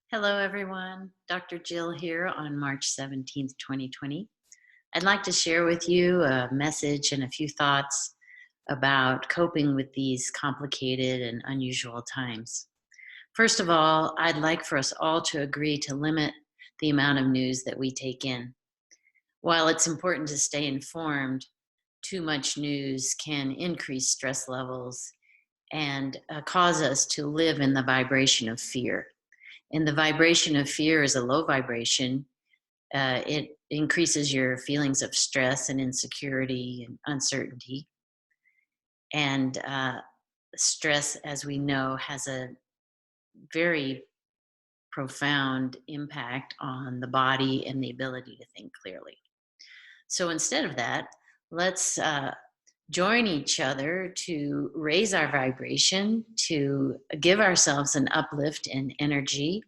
Hello, everyone. Dr. Jill here on March 17th, 2020. I'd like to share with you a message and a few thoughts about coping with these complicated and unusual times. First of all, I'd like for us all to agree to limit the amount of news that we take in. While it's important to stay informed, too much news can increase stress levels and cause us to live in the vibration of fear. And the vibration of fear is a low vibration. It increases your feelings of stress and insecurity and uncertainty. And stress, as we know, has a very profound impact on the body and the ability to think clearly. So instead of that, let's join each other to raise our vibration, to give ourselves an uplift in energy.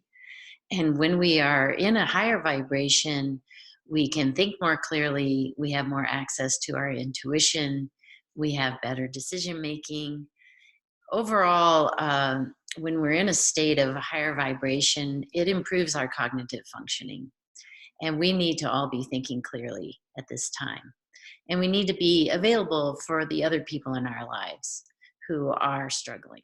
And when we are in a higher vibration, we can think more clearly, we have more access to our intuition, we have better decision making. Overall, when we're in a state of higher vibration, it improves our cognitive functioning. And we need to all be thinking clearly at this time. And we need to be available for the other people in our lives who are struggling.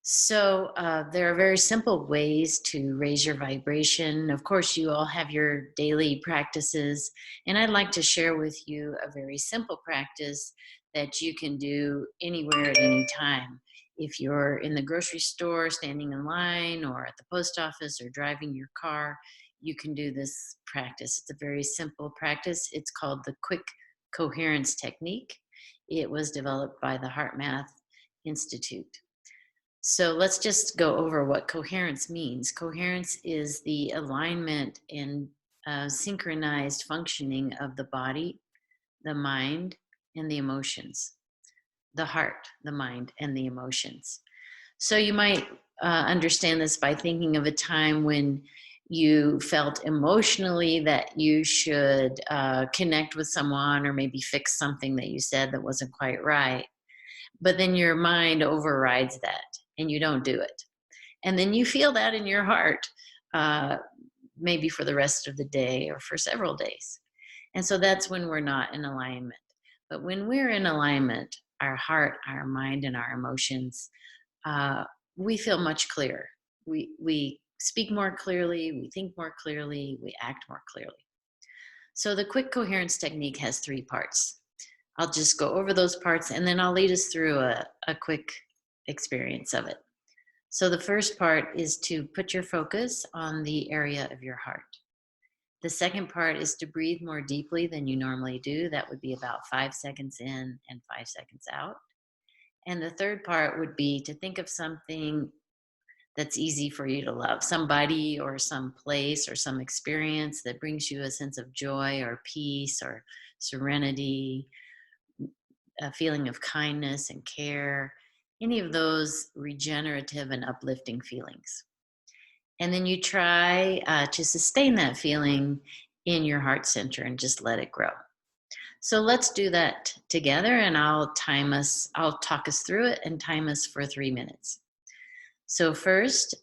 So there are very simple ways to raise your vibration. Of course, you all have your daily practices, and I'd like to share with you a very simple practice that you can do anywhere at any time. If you're in the grocery store, standing in line, or at the post office, or driving your car, you can do this practice. It's a very simple practice. It's called the quick coherence technique. It was developed by the Heart Math Institute. So let's just go over what coherence means. Coherence is the alignment and synchronized functioning of the body, the mind, and the emotions. The heart, the mind, and the emotions. So you might understand this by thinking of a time when you felt emotionally that you should connect with someone or maybe fix something that you said that wasn't quite right. But then your mind overrides that and you don't do it. And then you feel that in your heart, uh, maybe for the rest of the day or for several days. And so that's when we're not in alignment. But when we're in alignment, our heart, our mind, and our emotions, uh, we feel much clearer. We speak more clearly, we think more clearly, we act more clearly. So the quick coherence technique has three parts. I'll just go over those parts and then I'll lead us through a quick experience of it. So the first part is to put your focus on the area of your heart. The second part is to breathe more deeply than you normally do. That would be about 5 seconds in and 5 seconds out. And the third part would be to think of something that's easy for you to love, somebody or some place or some experience that brings you a sense of joy or peace or serenity, a feeling of kindness and care, any of those regenerative and uplifting feelings. And then you try to sustain that feeling in your heart center and just let it grow. So let's do that together and I'll talk us through it and time us for 3 minutes. So first,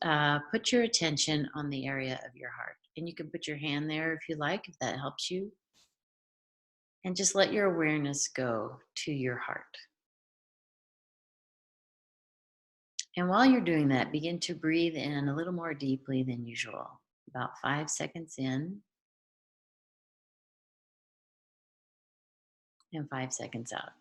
put your attention on the area of your heart. And you can put your hand there if you like, if that helps you. And just let your awareness go to your heart. And while you're doing that, begin to breathe in a little more deeply than usual, about 5 seconds in and 5 seconds out.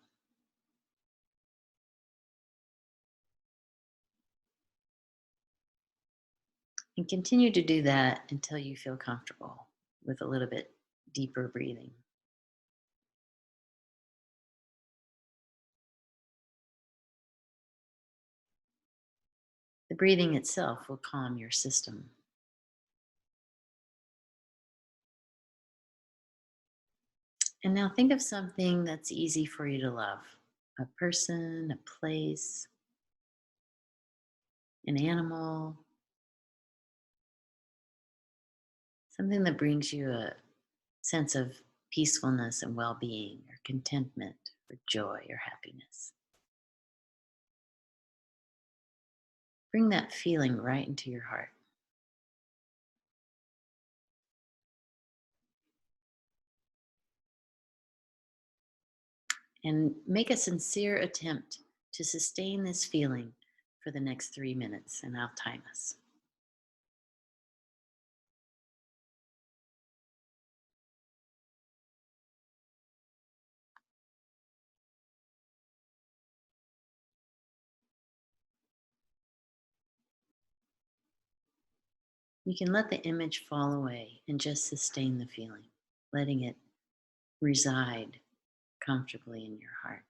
And continue to do that until you feel comfortable with a little bit deeper breathing. The breathing itself will calm your system. And now think of something that's easy for you to love, a person, a place, an animal, something that brings you a sense of peacefulness and well being, or contentment, or joy, or happiness. Bring that feeling right into your heart. and make a sincere attempt to sustain this feeling for the next 3 minutes, and I'll time us. You can let the image fall away and just sustain the feeling, letting it reside comfortably in your heart.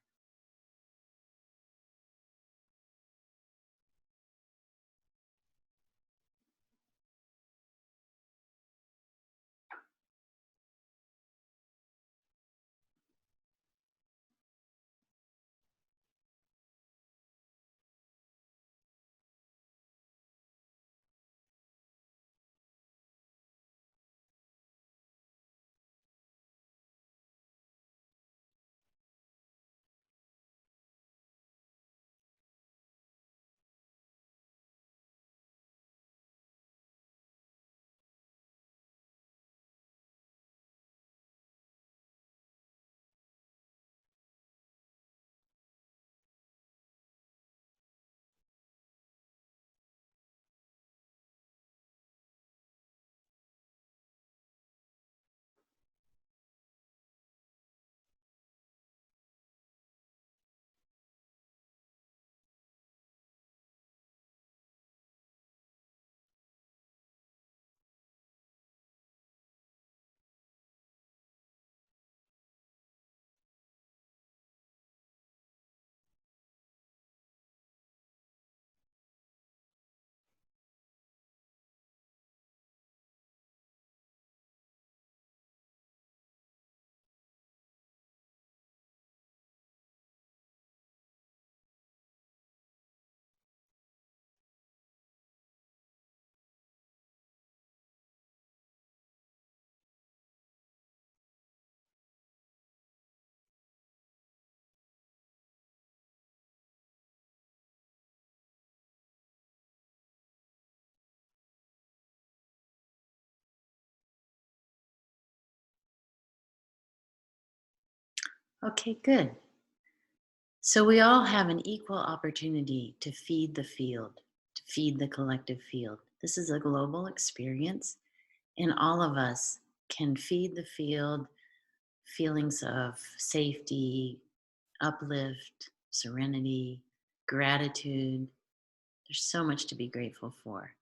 Okay, good. So we all have an equal opportunity to feed the field, to feed the collective field. This is a global experience, and all of us can feed the field feelings of safety, uplift, serenity, gratitude. There's so much to be grateful for.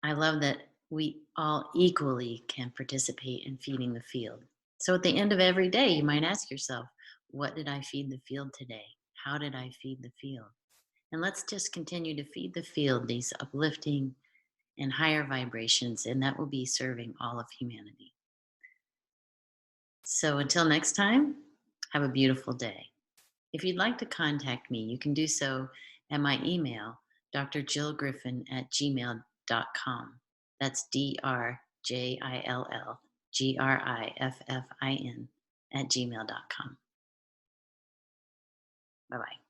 I love that we all equally can participate in feeding the field. So at the end of every day, you might ask yourself, what did I feed the field today? How did I feed the field? And let's just continue to feed the field these uplifting and higher vibrations, and that will be serving all of humanity. So until next time, have a beautiful day. If you'd like to contact me, you can do so at my email, drjillgriffin@gmail.com. That's DRJILLGRIFFIN at gmail.com. Bye bye.